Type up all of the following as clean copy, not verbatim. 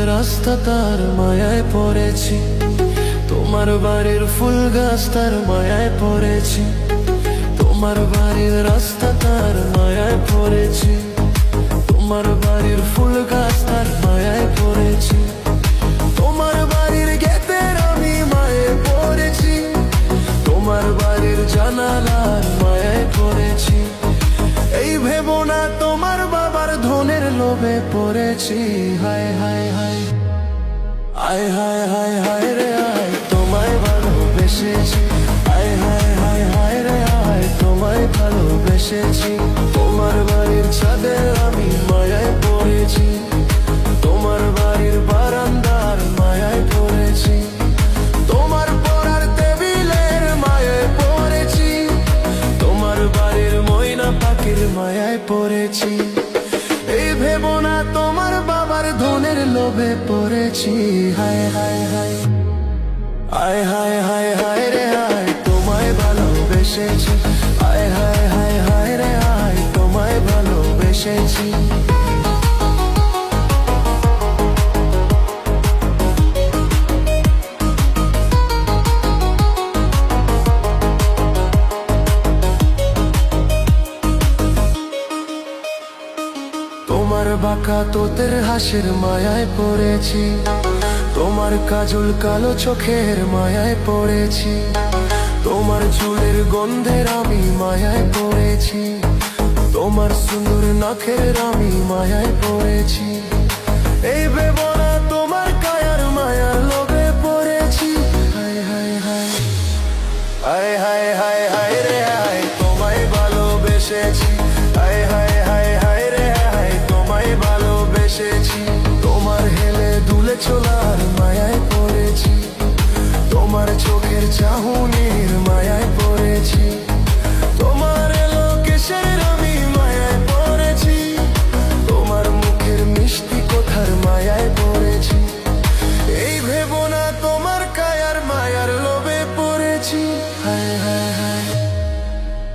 রাস্তা তার মায়ায় পড়েছি, তোমার বাড়ির ফুল গাছ তার মায়ায় পড়েছি, তোমার বাড়ির রাস্তা তার মায়ায় পড়েছি, তোমার বাড়ির ফুল গাছ তার মায়ায় পড়েছি, তোমার বাড়ির গেটের আমি মায়ে পড়েছি, তোমার বাড়ির জানালার মায়ায় পড়েছি। এই ভেবো না তোমার বাবার ধনের লোভে পড়েছি। হায় হায় হায় আয় হায় হায় হায় রে আয়, তোমায় ভালোবেসেছি। আয় হায় হায় হায় রে আয়, তোমায় ভালোবেসেছি। তোমার বাড়ির ছাদে আমি মায়ায় পড়েছি, তোমার বাড়ির বারান্দার মায়ায় পড়েছি, তোমার পড়ার টেবিলের মায়ায় পড়েছি, তোমার বাড়ির ময়না পাখির মায়ায় পড়েছি। এই ভেবো না তোমার বাবার ধনের লোভে পড়েছি। হায় হায় হায় আয় হায় হায় হায় রে আয়, তোমায় ভালোবেসেছি। আয় হায় হায় হায় রে আয়, তোমায় ভালোবেসেছি। তোমার বাঁকা তোতের হাসির মায়ায় পড়েছি, তোমার কাজল কালো চোখের মায়ায় পড়েছি, তোমার চুলের গন্ধের আমি মায়ায় পড়েছি, তোমার সুন্দর নাকের আমি মায়ায় পড়েছি। এই ভেবো না তোমার কায়ার মায়ার লোভে পড়েছি। হায় হায় হায় হায় হায় হায় হায় রে হায়, তোমায় ভালোবেসেছি। হায় হায় হায় হায় রে হায়, তোমায় ভালোবেসেছি। তোমার হেলে দুলে চলার মায়ায় পড়েছি, তোমার চোখের চাহনির মায়ায় পড়েছি, তোমার এলো কেশের আমি মায়ায় পড়েছি, তোমার মুখের মিষ্টি কথার মায়ায় পড়েছি। এই ভেবো না তোমার কায়ার মায়ার লোভে পড়েছি। হায় হায় হায়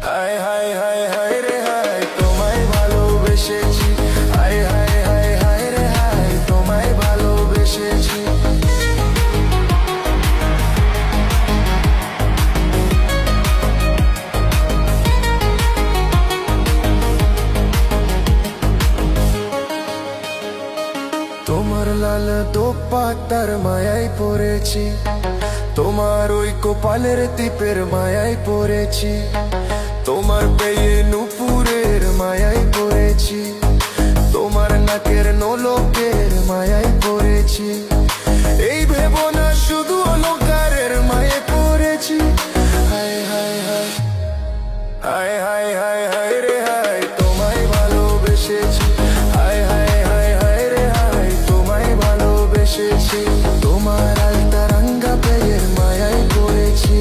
হায় হায় হায় হায় রে হায়, তোমায় ভালোবেসেছি। হায় হায় হায় হায় রে হায়, তোমায় ভালোবেসেছি। তোমার লাল দোপাট্টার মায়ায় পড়েছি, তোমার ওই কপালের টিপের মায়ায় পড়েছি, তোমার পেয়ে নুপুরের মায়ায় পড়েছি, তোমার নাকের নোলকের মায়ায় পড়েছি। এই ভেবো না শুধু অলংকারের মায়ে পড়েছি। হায় হায় হায় হায় হায় হায় হায় রে হায়, তোমায় ভালোবেসেছি। হায় হায় হায় হায় রে হায়, তোমায় ভালোবেসেছি। তোমার আলতা রাঙ্গা পেয়ের মায়ায় পড়েছি,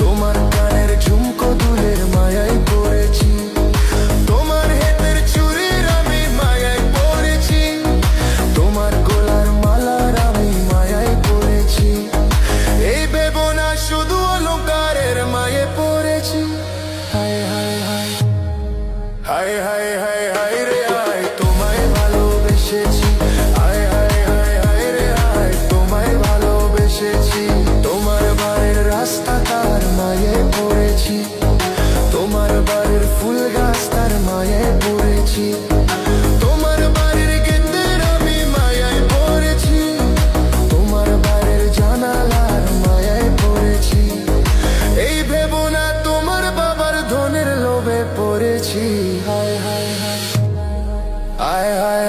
তোমার কানের ঝুমকো দুলের মায়ায় পড়েছি, তোমার হাতের চুড়ির আমি মায়ায় পড়েছি, তোমার গলার মালার আমি মায়ায় পড়েছি। এই ভেবো না শুধু অলংকারের মায়ে পড়েছি। হায় হায় হায় হায় হায় হায় হায় রে হায়, তোমায় ভালোবেসেছি। হায় হায় হায় হায় রে হায়, তোমায় ভালোবেসেছি। তোমার বাড়ির রাস্তা তার মায়ে পড়েছি, তোমার বাড়ির ফুল গাছ তার মায়ে পড়েছি, তোমার বাড়ির গেটের আমি মায়ায় পড়েছি, তোমার বাড়ির জানালার মায়ায় পড়েছি। এই ভেবো না তোমার বাবার ধনের লোভে পড়েছি। হায় হায় হায় হায় হায়